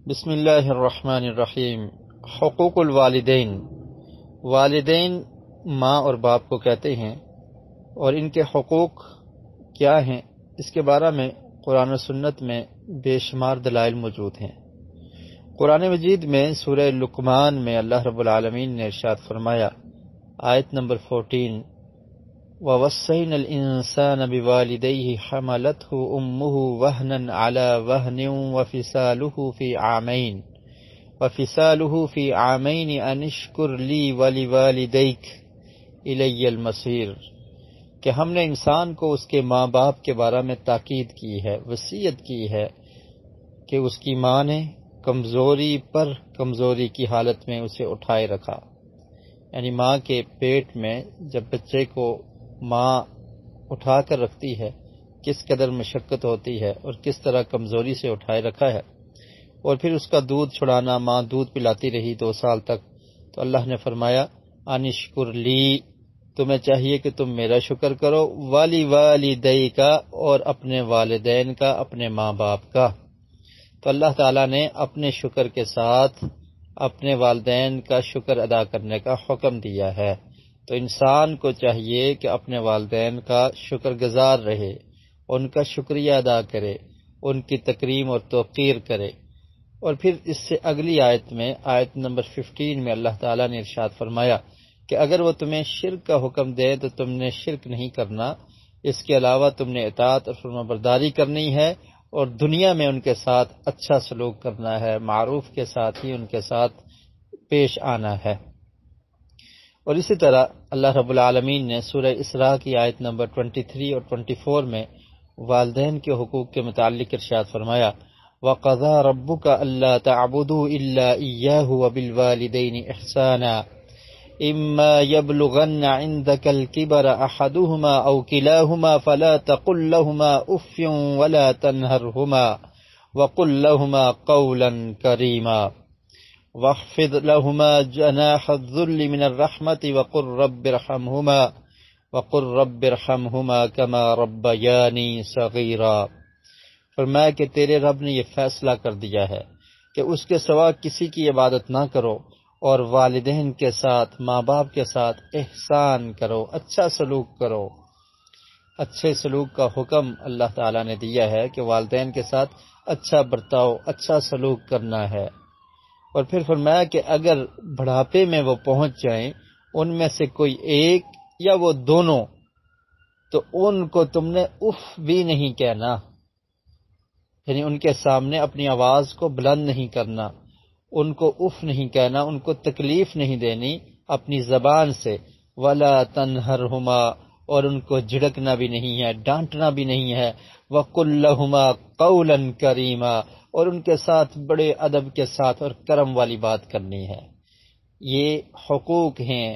بسم اللہ الرحمن الرحیم۔ حقوق الوالدین، والدین ماں اور باپ کو کہتے ہیں، اور ان کے حقوق کیا ہیں اس کے بارے میں قرآن و سنت میں بے شمار دلائل موجود ہیں۔ قرآن مجید میں سورہ لقمان میں اللہ رب العالمین نے ارشاد فرمایا، آیت نمبر 14، وَوَصَّيْنَا الْإِنسَانَ بِوَالِدَيْهِ حَمَلَتْهُ أُمُّهُ وَهْنًا عَلَى وَهْنٍ وَفِصَالُهُ فِي عَامَيْنِ أَنِ اشْكُرْ لِي وَلِوَالِدَيْكَ إِلَيَّ الْمَصِيرُ، کہ ہم نے انسان کو اس کے ماں باپ کے بارے میں تاکید کی ہے، وصیت کی ہے کہ اس کی ماں نے کمزوری پر کمزوری کی حالت میں اسے اٹھائے رکھا، یعنی ماں کے پیٹ میں جب بچے کو ماں اٹھا کر رکھتی ہے کس قدر مشقت ہوتی ہے اور کس طرح کمزوری سے اٹھائے رکھا ہے، اور پھر اس کا دودھ چھڑانا، ماں دودھ پلاتی رہی 2 سال تک، تو اللہ نے فرمایا انشکر لی، تمہیں چاہیے کہ تم میرا شکر کرو، والی والدی کا، اور اپنے والدین کا، اپنے ماں باپ کا۔ تو اللہ تعالیٰ نے اپنے شکر کے ساتھ اپنے والدین کا شکر ادا کرنے کا حکم دیا ہے، تو انسان کو چاہیے کہ اپنے والدین کا شکر گزار رہے، ان کا شکریہ ادا کرے، ان کی تکریم اور توقیر کرے۔ اور پھر اس سے اگلی آیت میں، آیت نمبر 15 میں اللہ تعالیٰ نے ارشاد فرمایا کہ اگر وہ تمہیں شرک کا حکم دے تو تم نے شرک نہیں کرنا، اس کے علاوہ تم نے اطاعت اور فرمانبرداری کرنی ہے، اور دنیا میں ان کے ساتھ اچھا سلوک کرنا ہے، معروف کے ساتھ ہی ان کے ساتھ پیش آنا ہے۔ اور اسی طرح اللہ رب العالمین نے سورہ اسراء کی آیت نمبر 23 اور 24 میں والدین کے حقوق کے متعلق ارشاد فرمایا، وَقَضَىٰ رَبُّكَ أَلَّا تَعْبُدُوا إِلَّا إِيَّاهُ وَبِالْوَالِدَيْنِ إِحْسَانًا إِمَّا يَبْلُغَنَّ عِندَكَ الْكِبَرَ أَحَدُهُمَا أَوْ كِلَاهُمَا فَلَا تَقُل لَّهُمَا أُفٍّ وَلَا تَنْهَرْهُمَا وَقُل لَّهُمَا قَوْلًا كَرِيمًا وَاخْفِضْ لَهُمَا جَنَاحَ الذُّلِّ مِنَ الرَّحْمَةِ وَقُل رَّبِّ ارْحَمْهُمَا كَمَا رَبَّيَانِي صَغِيرًا۔ فرمایا کہ تیرے رب نے یہ فیصلہ کر دیا ہے کہ اس کے سوا کسی کی عبادت نہ کرو، اور والدین کے ساتھ، ماں باپ کے ساتھ احسان کرو، اچھا سلوک کرو۔ اچھے سلوک کا حکم اللہ تعالیٰ نے دیا ہے کہ والدین کے ساتھ اچھا برتاؤ، اچھا سلوک کرنا ہے۔ اور پھر فرمایا کہ اگر بڑھاپے میں وہ پہنچ جائیں، ان میں سے کوئی ایک یا وہ دونوں، تو ان کو تم نے اف بھی نہیں کہنا، یعنی ان کے سامنے اپنی آواز کو بلند نہیں کرنا، ان کو اف نہیں کہنا، ان کو تکلیف نہیں دینی اپنی زبان سے، ولا تنہرہما، اور ان کو جھڑکنا بھی نہیں ہے، ڈانٹنا بھی نہیں ہے، وقل لہما قولا کریما، اور ان کے ساتھ بڑے ادب کے ساتھ اور کرم والی بات کرنی ہے۔ یہ حقوق ہیں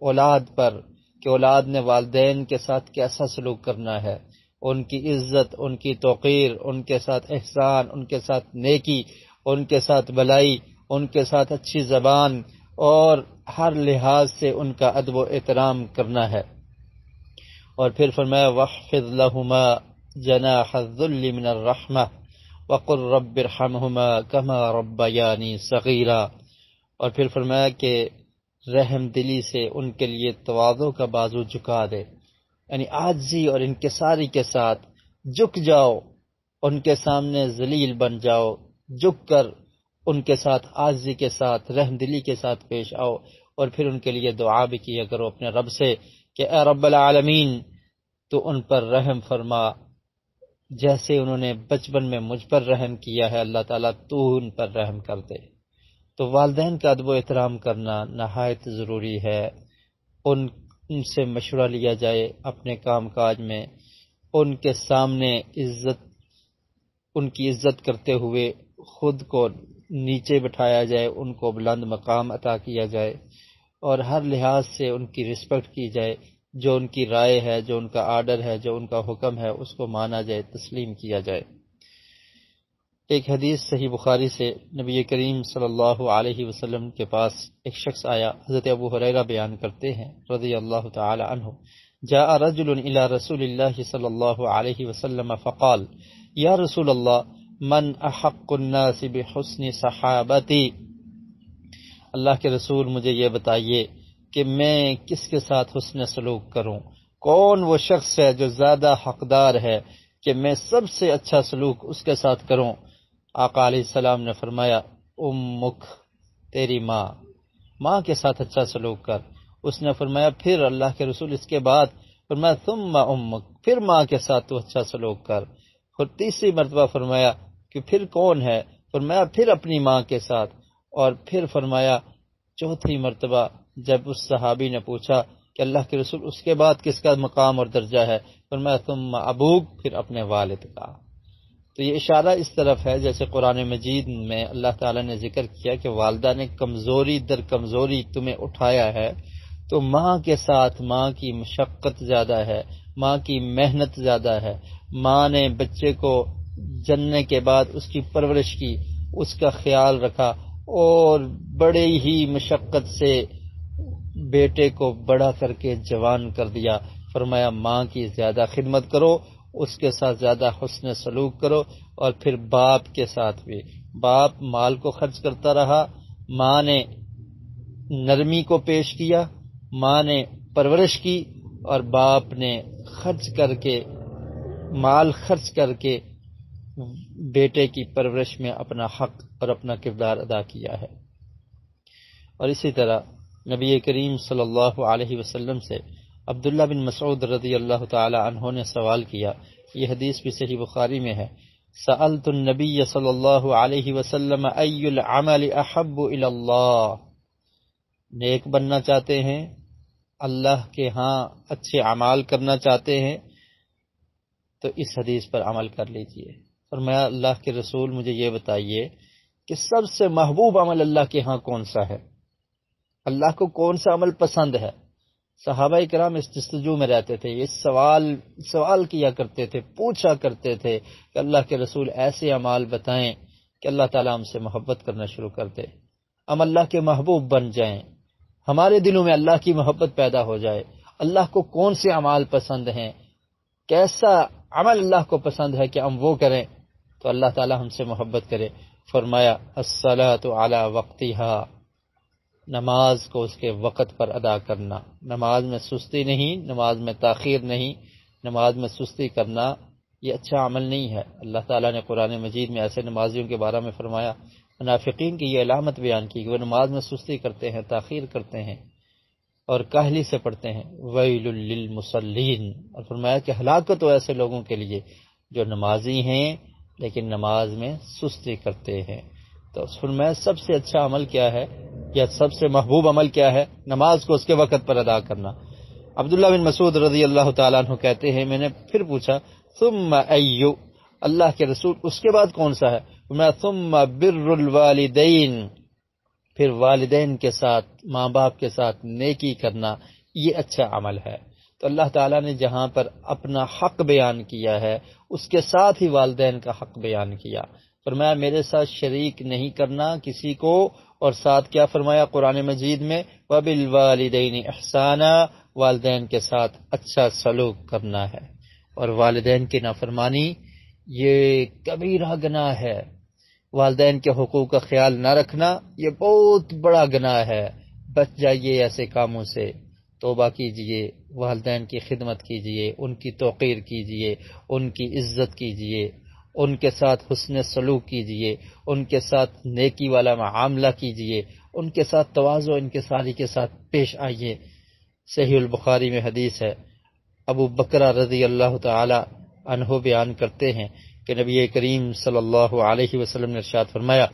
اولاد پر کہ اولاد نے والدین کے ساتھ کیسا سلوک کرنا ہے، ان کی عزت، ان کی توقیر، ان کے ساتھ احسان، ان کے ساتھ نیکی، ان کے ساتھ بلائی، ان کے ساتھ اچھی زبان، اور ہر لحاظ سے ان کا ادب و احترام کرنا ہے۔ اور پھر فرمایا وَاخْفِضْ لَهُمَا جَنَاحَ الذُّلِّ مِنَ الرَّحْمَةِ وَقُلْ رَبِّ ارْحَمْهُمَا كَمَا رَبَّيَانِي صَغِيرًا، اور پھر فرمایا کہ رحم دلی سے ان کے لیے تواضع کا بازو جھکا دے، یعنی عاجزی اور انکساری کے ساتھ جھک جاؤ، ان کے سامنے ذلیل بن جاؤ، جھک کر ان کے ساتھ عاجزی کے ساتھ رحم دلی کے ساتھ پیش آؤ، اور پھر ان کے لیے دعا بھی کیا کرو اپنے رب سے کہ اے رب العالمین تو ان پر رحم فرما، جیسے انہوں نے بچپن میں مجھ پر رحم کیا ہے، اللہ تعالیٰ تو ان پر رحم کر دے۔ تو والدین کا ادب و احترام کرنا نہایت ضروری ہے، ان سے مشورہ لیا جائے اپنے کام کاج میں، ان کے سامنے ان کی عزت کرتے ہوئے خود کو نیچے بٹھایا جائے، ان کو بلند مقام عطا کیا جائے، اور ہر لحاظ سے ان کی رسپیکٹ کی جائے، جو ان کی رائے ہے، جو ان کا آرڈر ہے، جو ان کا حکم ہے، اس کو مانا جائے، تسلیم کیا جائے۔ ایک حدیث صحیح بخاری سے نبی کریم صلی اللہ علیہ وسلم کے پاس ایک شخص آیا، حضرت ابو ہریرہ بیان کرتے ہیں رضی اللہ تعالی عنہ، جاء رجل الى رسول اللہ صلی اللہ علیہ وسلم فقال یا رسول اللہ من احق الناس بحسن صحابتی، اللہ کے رسول مجھے یہ بتائیے کہ میں کس کے ساتھ حسن سلوک کروں، کون وہ شخص ہے جو زیادہ حقدار ہے کہ میں سب سے اچھا سلوک اس کے ساتھ کروں؟ آقا علیہ السلام نے فرمایا امک، تیری ماں کے ساتھ اچھا سلوک کر۔ اس نے فرمایا پھر اللہ کے رسول اس کے بعد؟ فرمایا ثم امک، پھر ماں کے ساتھ تو اچھا سلوک کر۔ پھر تیسری مرتبہ فرمایا کہ پھر کون ہے؟ فرمایا پھر اپنی ماں کے ساتھ۔ اور پھر فرمایا چوتھی مرتبہ جب اس صحابی نے پوچھا کہ اللہ کے رسول اس کے بعد کس کا مقام اور درجہ ہے؟ فرمایا ثم ابوک، پھر اپنے والد کا۔ تو یہ اشارہ اس طرف ہے جیسے قرآن مجید میں اللہ تعالیٰ نے ذکر کیا کہ والدہ نے کمزوری در کمزوری تمہیں اٹھایا ہے، تو ماں کے ساتھ ماں کی مشقت زیادہ ہے، ماں کی محنت زیادہ ہے۔ ماں نے بچے کو جننے کے بعد اس کی پرورش کی، اس کا خیال رکھا اور بڑے ہی مشقت سے بیٹے کو بڑا کر کے جوان کر دیا۔ فرمایا ماں کی زیادہ خدمت کرو، اس کے ساتھ زیادہ حسن سلوک کرو۔ اور پھر باپ کے ساتھ بھی، باپ مال کو خرچ کرتا رہا، ماں نے نرمی کو پیش کیا، ماں نے پرورش کی، اور باپ نے خرچ کر کے مال خرچ کر کے بیٹے کی پرورش میں اپنا حق اور اپنا کردار ادا کیا ہے۔ اور اسی طرح نبی کریم صلی اللہ علیہ وسلم سے عبداللہ بن مسعود رضی اللہ تعالی عنہ نے سوال کیا، یہ حدیث بھی صحیح بخاری میں ہے، سألت النبی صلی اللہ علیہ وسلم ای العمل احب الی اللہ، نیک بننا چاہتے ہیں، اللہ کے ہاں اچھے اعمال کرنا چاہتے ہیں تو اس حدیث پر عمل کر لیجئے۔ فرمایا اللہ کے رسول مجھے یہ بتائیے کہ سب سے محبوب عمل اللہ کے ہاں کون سا ہے، اللہ کو کون سا عمل پسند ہے؟ صحابہ کرام اس جستجو میں رہتے تھے، یہ سوال کیا کرتے تھے، پوچھا کرتے تھے کہ اللہ کے رسول ایسے اعمال بتائیں کہ اللہ تعالیٰ ہم سے محبت کرنا شروع کر دے، ہم اللہ کے محبوب بن جائیں، ہمارے دلوں میں اللہ کی محبت پیدا ہو جائے۔ اللہ کو کون سے اعمال پسند ہیں، کیسا عمل اللہ کو پسند ہے کہ ہم وہ کریں تو اللہ تعالیٰ ہم سے محبت کرے۔ فرمایا الصلاۃ علی وقتہا، نماز کو اس کے وقت پر ادا کرنا، نماز میں سستی نہیں، نماز میں تاخیر نہیں، نماز میں سستی کرنا یہ اچھا عمل نہیں ہے۔ اللہ تعالیٰ نے قرآن مجید میں ایسے نمازیوں کے بارے میں فرمایا، منافقین کی یہ علامت بیان کی کہ وہ نماز میں سستی کرتے ہیں، تاخیر کرتے ہیں اور کاہلی سے پڑھتے ہیں، ویل للمصلین، اور فرمایا کہ ہلاکت ہو ایسے لوگوں کے لیے جو نمازی ہیں لیکن نماز میں سستی کرتے ہیں۔ تو فرمایا سب سے اچھا عمل کیا ہے یا سب سے محبوب عمل کیا ہے؟ نماز کو اس کے وقت پر ادا کرنا۔ عبداللہ بن مسعود رضی اللہ تعالیٰ عنہ کہتے ہیں میں نے پھر پوچھا ثم ایو، اللہ کے رسول اس کے بعد کون سا ہے؟ فرمایا ثم بر الوالدین، پھر والدین کے ساتھ، ماں باپ کے ساتھ نیکی کرنا یہ اچھا عمل ہے۔ تو اللہ تعالیٰ نے جہاں پر اپنا حق بیان کیا ہے اس کے ساتھ ہی والدین کا حق بیان کیا۔ فرمایا میرے ساتھ شریک نہیں کرنا کسی کو، اور ساتھ کیا فرمایا قرآن مجید میں وَبِالْوَالِدَيْنِ إِحْسَانًا، والدین کے ساتھ اچھا سلوک کرنا ہے۔ اور والدین کی نافرمانی یہ کبیرہ گناہ ہے، والدین کے حقوق کا خیال نہ رکھنا یہ بہت بڑا گناہ ہے۔ بچ جائیے ایسے کاموں سے، توبہ کیجئے، والدین کی خدمت کیجئے، ان کی توقیر کیجئے، ان کی عزت کیجئے، ان کے ساتھ حسن سلوک کیجئے، ان کے ساتھ نیکی والا معاملہ کیجئے، ان کے ساتھ تواضع انکساری کے ساتھ پیش آئیے۔ صحیح البخاری میں حدیث ہے، ابو بکرہ رضی اللہ تعالی عنہ بیان کرتے ہیں کہ نبی کریم صلی اللہ علیہ وسلم نے ارشاد فرمایا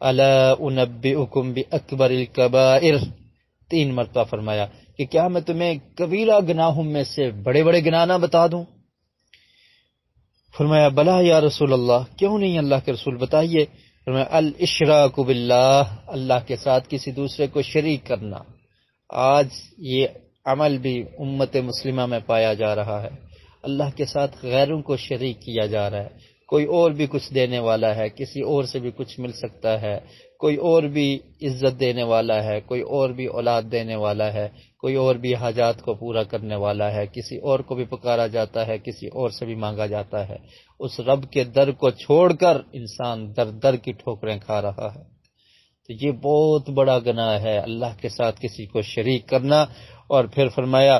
الا انبئکم باکبر الکبائر، 3 مرتبہ فرمایا کہ کیا میں تمہیں کبیرہ گناہوں میں سے بڑے بڑے گناہ نہ بتا دوں؟ فرمایا بلا یا رسول اللہ، کیوں نہیں اللہ کے رسول بتائیے۔ فرمایا الاشراک باللہ، اللہ کے ساتھ کسی دوسرے کو شریک کرنا۔ آج یہ عمل بھی امت مسلمہ میں پایا جا رہا ہے، اللہ کے ساتھ غیروں کو شریک کیا جا رہا ہے۔ کوئی اور بھی کچھ دینے والا ہے، کسی اور سے بھی کچھ مل سکتا ہے، کوئی اور بھی عزت دینے والا ہے، کوئی اور بھی اولاد دینے والا ہے، کوئی اور بھی حاجات کو پورا کرنے والا ہے، کسی اور کو بھی پکارا جاتا ہے، کسی اور سے بھی مانگا جاتا ہے۔ اس رب کے در کو چھوڑ کر انسان در در کی ٹھوکریں کھا رہا ہے۔ تو یہ بہت بڑا گناہ ہے اللہ کے ساتھ کسی کو شریک کرنا۔ اور پھر فرمایا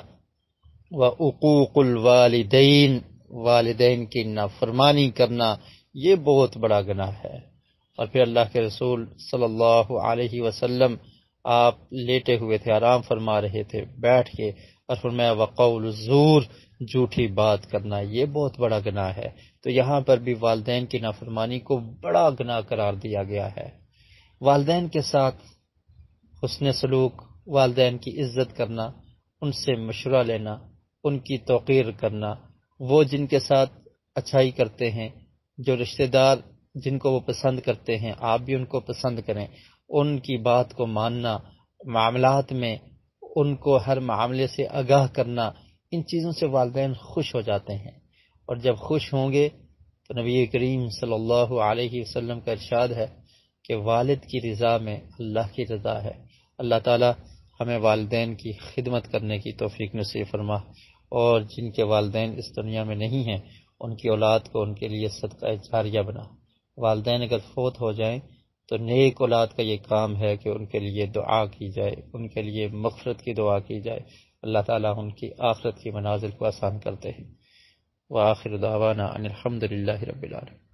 وَعُقُوقُ الْوَالِدَيْن، والدین کی نافرمانی کرنا یہ بہت بڑا گناہ ہے۔ اور پھر اللہ کے رسول صلی اللہ علیہ وسلم آپ لیٹے ہوئے تھے، آرام فرما رہے تھے بیٹھ کے، اور فرمایا وَقَوْلُ الزُّورِ، جھوٹی بات کرنا یہ بہت بڑا گناہ ہے۔ تو یہاں پر بھی والدین کی نافرمانی کو بڑا گناہ قرار دیا گیا ہے۔ والدین کے ساتھ حسن سلوک، والدین کی عزت کرنا، ان سے مشورہ لینا، ان کی توقیر کرنا، وہ جن کے ساتھ اچھائی کرتے ہیں، جو رشتہ دار جن کو وہ پسند کرتے ہیں آپ بھی ان کو پسند کریں، ان کی بات کو ماننا، معاملات میں ان کو ہر معاملے سے آگاہ کرنا، ان چیزوں سے والدین خوش ہو جاتے ہیں۔ اور جب خوش ہوں گے تو نبی کریم صلی اللہ علیہ وسلم کا ارشاد ہے کہ والد کی رضا میں اللہ کی رضا ہے۔ اللہ تعالی ہمیں والدین کی خدمت کرنے کی توفیق نصیب فرما، اور جن کے والدین اس دنیا میں نہیں ہیں ان کی اولاد کو ان کے لیے صدقہ جاریہ بنا۔ والدین اگر فوت ہو جائیں تو نیک اولاد کا یہ کام ہے کہ ان کے لیے دعا کی جائے، ان کے لیے مغفرت کی دعا کی جائے۔ اللہ تعالیٰ ان کی آخرت کی منازل کو آسان کرتے ہیں۔ وآخر دعوانا ان الحمد للہ رب العالمین۔